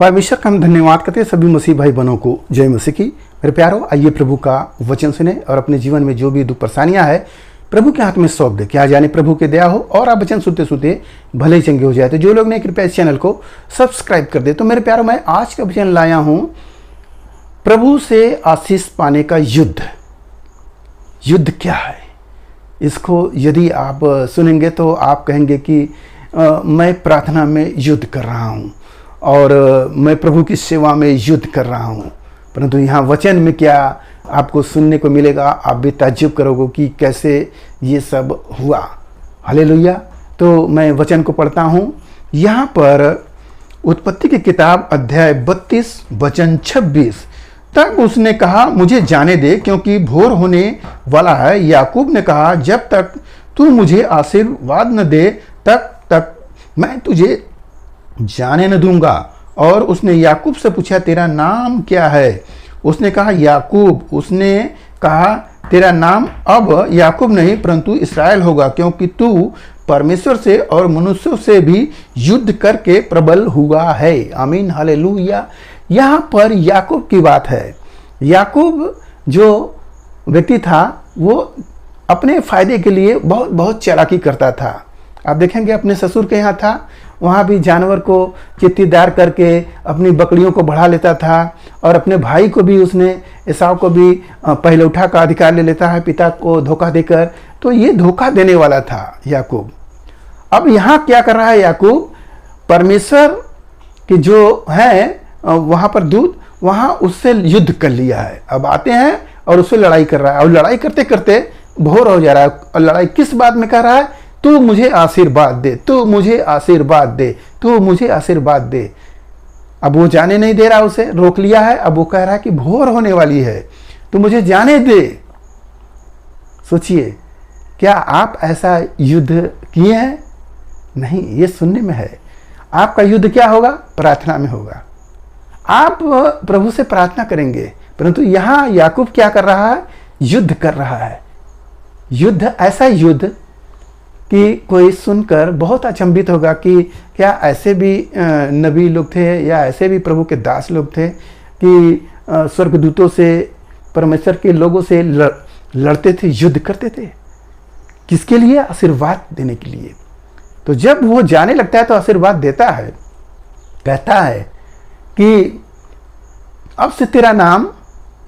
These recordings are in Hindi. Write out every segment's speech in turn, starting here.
परमेश्वर का हम धन्यवाद करते हैं सभी मसीह भाई बहनों को। जय मसीह की। मेरे प्यारो, आइए प्रभु का वचन सुने और अपने जीवन में जो भी दुख परेशानियां है प्रभु के हाथ में सौंप दे। क्या जाने प्रभु के दया हो और आप वचन सुनते सुनते भले ही चंगे हो जाए। तो जो लोग नहीं, कृपया इस चैनल को सब्सक्राइब कर दे। तो मेरे प्यारो, मैं आज का वचन लाया हूं प्रभु से आशीष पाने का युद्ध। युद्ध क्या है, इसको यदि आप सुनेंगे तो आप कहेंगे कि मैं प्रार्थना में युद्ध कर रहा हूँ और मैं प्रभु की सेवा में युद्ध कर रहा हूँ, परंतु यहाँ वचन में क्या आपको सुनने को मिलेगा, आप भी ताज्जुब करोगे कि कैसे ये सब हुआ। हालेलुया। तो मैं वचन को पढ़ता हूँ। यहाँ पर उत्पत्ति की किताब अध्याय 32 वचन 26। तब उसने कहा, मुझे जाने दे क्योंकि भोर होने वाला है। याकूब ने कहा, जब तक तू मुझे आशीर्वाद न दे तब तक मैं तुझे जाने न दूंगा। और उसने याकूब से पूछा, तेरा नाम क्या है? उसने कहा, याकूब। उसने कहा, तेरा नाम अब याकूब नहीं परंतु इस्राएल होगा, क्योंकि तू परमेश्वर से और मनुष्यों से भी युद्ध करके प्रबल हुआ है। आमीन, हालेलुया। यहाँ पर याकूब की बात है। याकूब जो व्यक्ति था वो अपने फायदे के लिए बहुत चालाकी करता था। आप देखेंगे अपने ससुर के यहाँ था, वहाँ भी जानवर को चित्तीदार करके अपनी बकरियों को बढ़ा लेता था और अपने भाई को भी उसने, एसाव को भी पहलौठा का अधिकार ले लेता है पिता को धोखा देकर। तो ये धोखा देने वाला था याकूब। अब यहाँ क्या कर रहा है याकूब? परमेश्वर के जो है वहाँ पर दूत, वहाँ उससे युद्ध कर लिया है। अब आते हैं और उससे लड़ाई कर रहा है और लड़ाई करते करते भोर हो जा रहा है। और लड़ाई किस बात में कर रहा है? तू मुझे आशीर्वाद दे, तू मुझे आशीर्वाद दे, तू मुझे आशीर्वाद दे। अब वो जाने नहीं दे रहा, उसे रोक लिया है। अब वो कह रहा है कि भोर होने वाली है, तू मुझे जाने दे। सोचिए, क्या आप ऐसा युद्ध किए हैं? नहीं, ये सुनने में है। आपका युद्ध क्या होगा? प्रार्थना में होगा। आप प्रभु से प्रार्थना करेंगे, परंतु यहाँ याकूब क्या कर रहा है? युद्ध कर रहा है। युद्ध, ऐसा युद्ध कि कोई सुनकर बहुत अचंभित होगा कि क्या ऐसे भी नबी लोग थे या ऐसे भी प्रभु के दास लोग थे कि स्वर्गदूतों से, परमेश्वर के लोगों से लड़ते थे, युद्ध करते थे। किसके लिए? आशीर्वाद देने के लिए। तो जब वो जाने लगता है तो आशीर्वाद देता है, कहता है कि अब से तेरा नाम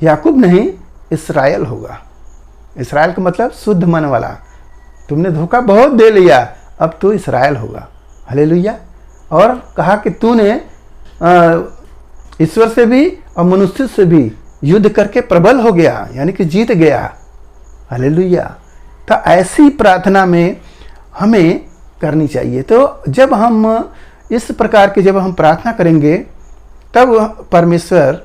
याकूब नहीं इस्राएल होगा। इस्राएल का मतलब शुद्ध मन वाला। तुमने धोखा बहुत दे लिया, अब तो इस्राएल होगा। हालेलुया। और कहा कि तूने ईश्वर से भी और मनुष्य से भी युद्ध करके प्रबल हो गया, यानी कि जीत गया। हालेलुया। तो ऐसी प्रार्थना में हमें करनी चाहिए। तो जब हम इस प्रकार के जब हम प्रार्थना करेंगे तब परमेश्वर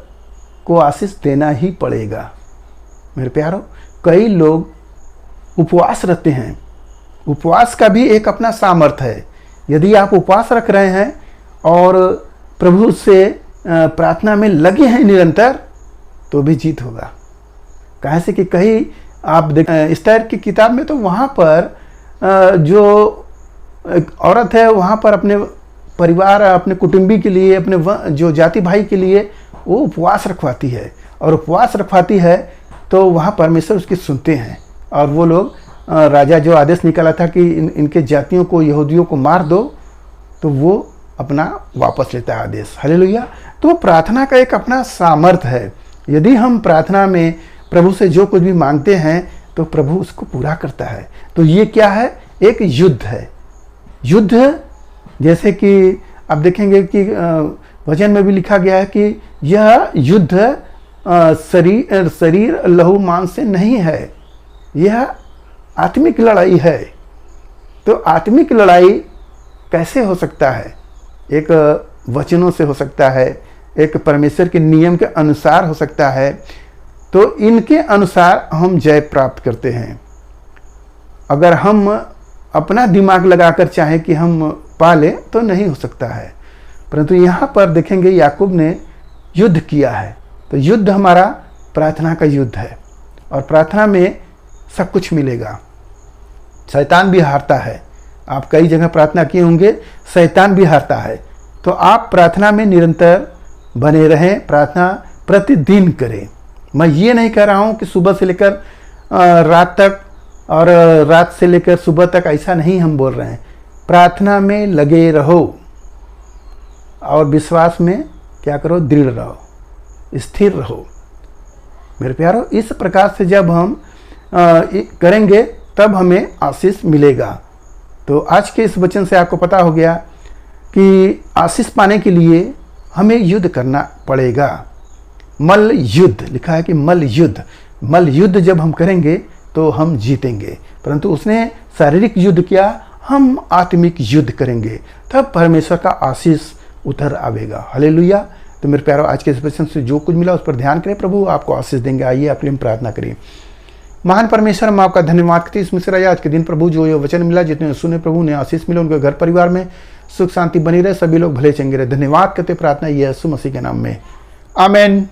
को आशीष देना ही पड़ेगा। मेरे प्यारो, कई लोग उपवास रहते हैं। उपवास का भी एक अपना सामर्थ्य है। यदि आप उपवास रख रहे हैं और प्रभु से प्रार्थना में लगे हैं निरंतर, तो भी जीत होगा। कहाँ से कि कहीं आप देख एस्तेर की किताब में, तो वहाँ पर जो औरत है वहाँ पर अपने परिवार, अपने कुटुंबी के लिए, अपने जो जाति भाई के लिए वो उपवास रखवाती है। और उपवास रखवाती है तो वहाँ परमेश्वर उसकी सुनते हैं। और वो लोग, राजा जो आदेश निकाला था कि इनके जातियों को, यहूदियों को मार दो, तो वो अपना वापस लेता है आदेश। हालेलुया। तो प्रार्थना का एक अपना सामर्थ्य है। यदि हम प्रार्थना में प्रभु से जो कुछ भी मांगते हैं तो प्रभु उसको पूरा करता है। तो ये क्या है? एक युद्ध है। युद्ध, जैसे कि आप देखेंगे कि वचन में भी लिखा गया है कि यह युद्ध शरीर लहू मांस से नहीं है, यह आत्मिक लड़ाई है। तो आत्मिक लड़ाई कैसे हो सकता है? एक वचनों से हो सकता है, एक परमेश्वर के नियम के अनुसार हो सकता है। तो इनके अनुसार हम जय प्राप्त करते हैं। अगर हम अपना दिमाग लगाकर चाहें कि हम पा लें तो नहीं हो सकता है। परंतु यहाँ पर देखेंगे याकूब ने युद्ध किया है। तो युद्ध हमारा प्रार्थना का युद्ध है और प्रार्थना में सब कुछ मिलेगा। शैतान भी हारता है। आप कई जगह प्रार्थना किए होंगे, शैतान भी हारता है। तो आप प्रार्थना में निरंतर बने रहें, प्रार्थना प्रतिदिन करें। मैं ये नहीं कह रहा हूँ कि सुबह से लेकर रात तक और रात से लेकर सुबह तक, ऐसा नहीं हम बोल रहे हैं। प्रार्थना में लगे रहो और विश्वास में क्या करो, दृढ़ रहो, स्थिर रहो। मेरे प्यारों, इस प्रकार से जब हम करेंगे तब हमें आशीष मिलेगा। तो आज के इस वचन से आपको पता हो गया कि आशीष पाने के लिए हमें युद्ध करना पड़ेगा। मल्ल युद्ध लिखा है कि मल्ल युद्ध जब हम करेंगे तो हम जीतेंगे। परंतु उसने शारीरिक युद्ध किया, हम आत्मिक युद्ध करेंगे, तब परमेश्वर का आशीष उतर आवेगा। हालेलुया। तो मेरे प्यारों, आज के इस वचन से जो कुछ मिला उस पर ध्यान करें, प्रभु आपको आशीष देंगे। आइए आपके लिए हम प्रार्थना करिए। महान परमेश्वर, हम आपका धन्यवाद करते हैं इस मिश्र आज के दिन प्रभु, जो ये वचन मिला, जितने सुने प्रभु ने आशीष मिले, उनके घर परिवार में सुख शांति बनी रहे, सभी लोग भले चंगे रहे। धन्यवाद करते, प्रार्थना यीशु मसीह के नाम में, आमीन।